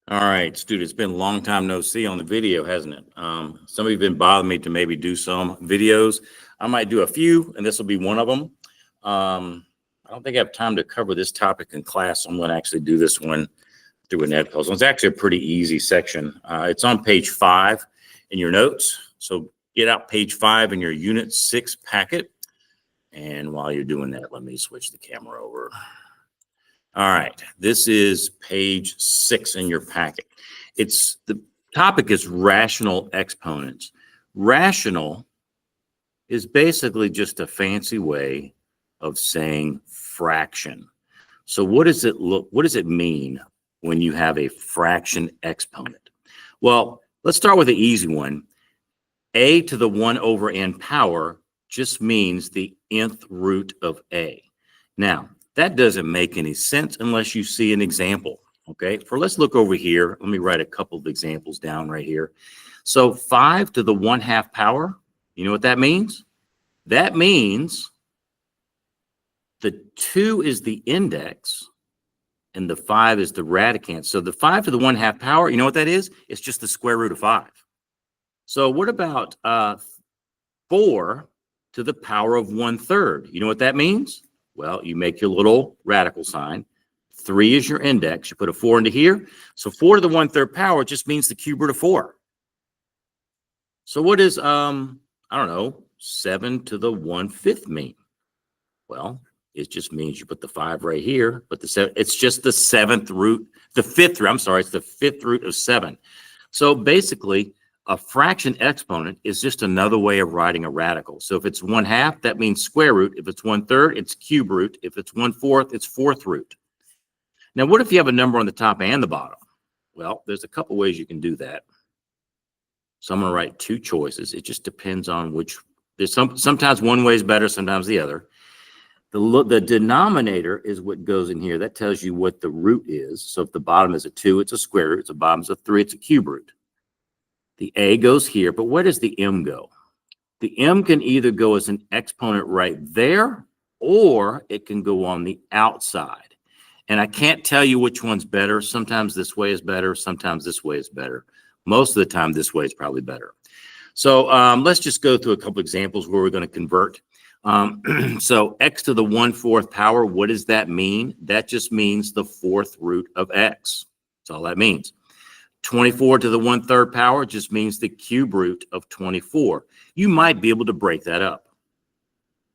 All right, students, it's been a long time no see on the video, hasn't it? Some of you have been bothering me to maybe do some videos. I might do a few, and this will be one of them. I don't think I have time to cover this topic in class, so I'm going to actually do this one through an ed puzzle. It's actually a pretty easy section. It's on page 5 in your notes. So get out page 5 in your Unit 6 packet. And while you're doing that, let me switch the camera over. All right, this is page 6 in your packet. The topic is rational exponents. Rational is basically just a fancy way of saying fraction. So what does it mean when you have a fraction exponent? Well, let's start with the easy one. A to the 1 over n power just means the nth root of a. Now, that doesn't make any sense unless you see an example, okay? Let's look over here. Let me write a couple of examples down right here. So 5 to the 1/2 power, you know what that means? That means the 2 is the index and the 5 is the radicand. So the 5 to the 1/2 power, you know what that is? It's just the square root of 5. So what about 4 to the power of 1/3? You know what that means? Well, you make your little radical sign. 3 is your index. You put a 4 into here. So 4 to the 1/3 power just means the cube root of 4. So what does, I don't know, 7 to the 1/5 mean? Well, it just means you put the 5 right here, but it's just the 7th root, the 5th root, I'm sorry, it's the 5th root of 7. So basically, a fraction exponent is just another way of writing a radical. So if it's 1/2, that means square root. If it's 1/3, it's cube root. If it's 1/4, it's 4th root. Now, what if you have a number on the top and the bottom? Well, there's a couple ways you can do that. So I'm going to write 2 choices. It just depends on which. Sometimes one way is better, sometimes the other. The denominator is what goes in here. That tells you what the root is. So if the bottom is a 2, it's a square root. If the bottom is a 3, it's a cube root. The a goes here, but where does the m go? The m can either go as an exponent right there, or it can go on the outside. And I can't tell you which one's better. Sometimes this way is better. Sometimes this way is better. Most of the time, this way is probably better. So let's just go through a couple examples where we're going to convert. So x to the 1/4 power, what does that mean? That just means the 4th root of x. That's all that means. 24 to the 1/3 power just means the cube root of 24. You might be able to break that up.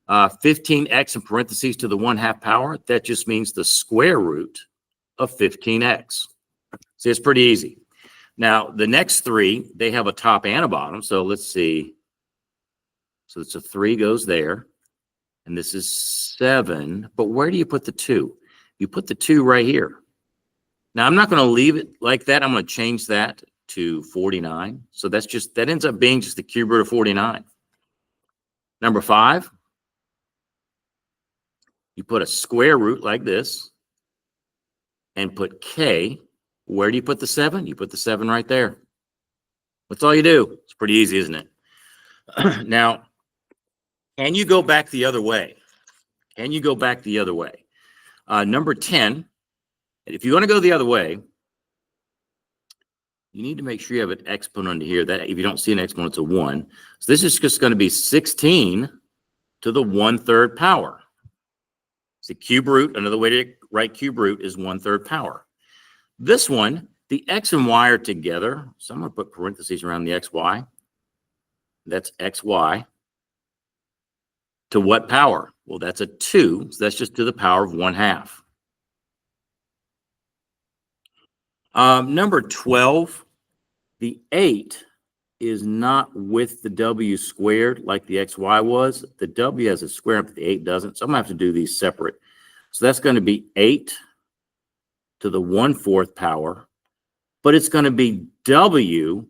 15x in parentheses to the 1/2 power, that just means the square root of 15x. See, it's pretty easy. Now, the next 3, they have a top and a bottom. So let's see. So it's a 3 goes there. And this is 7. But where do you put the 2? You put the 2 right here. Now, I'm not going to leave it like that. I'm going to change that to 49. So that ends up being just the cube root of 49. Number 5, you put a square root like this and put k. Where do you put the 7? You put the 7 right there. That's all you do. It's pretty easy, isn't it? Now, can you go back the other way? Can you go back the other way? Number 10. If you want to go the other way, you need to make sure you have an exponent under here. That if you don't see an exponent, it's a 1. So this is just going to be 16 to the 1/3 power. It's the cube root. Another way to write cube root is 1/3 power. This one, the x and y are together. So I'm going to put parentheses around the xy. That's xy. To what power? Well, that's a 2. So that's just to the power of 1/2. Number 12, the 8 is not with the w squared like the xy was. The w has a square, but the 8 doesn't. So I'm going to have to do these separate. So that's going to be 8 to the 1/4 power, but it's going to be w.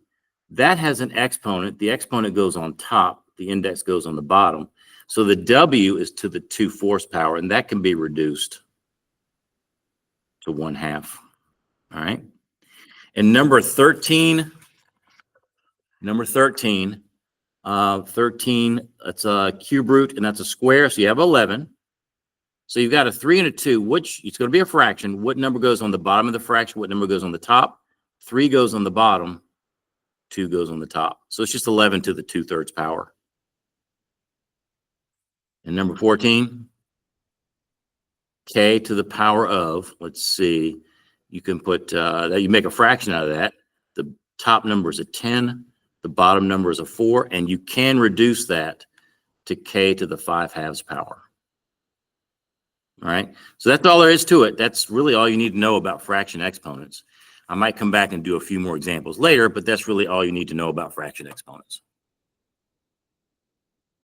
That has an exponent. The exponent goes on top. The index goes on the bottom. So the w is to the 2/4 power, and that can be reduced to 1/2. All right. And number 13, 13, that's a cube root, and that's a square. So you have 11. So you've got a 3 and a 2, which it's going to be a fraction. What number goes on the bottom of the fraction? What number goes on the top? 3 goes on the bottom, 2 goes on the top. So it's just 11 to the 2/3 power. And number 14, k to the power of, let's see, you can put, that you make a fraction out of that. The top number is a 10, the bottom number is a 4, and you can reduce that to k to the 5/2 power. All right, so that's all there is to it. That's really all you need to know about fraction exponents. I might come back and do a few more examples later, but that's really all you need to know about fraction exponents.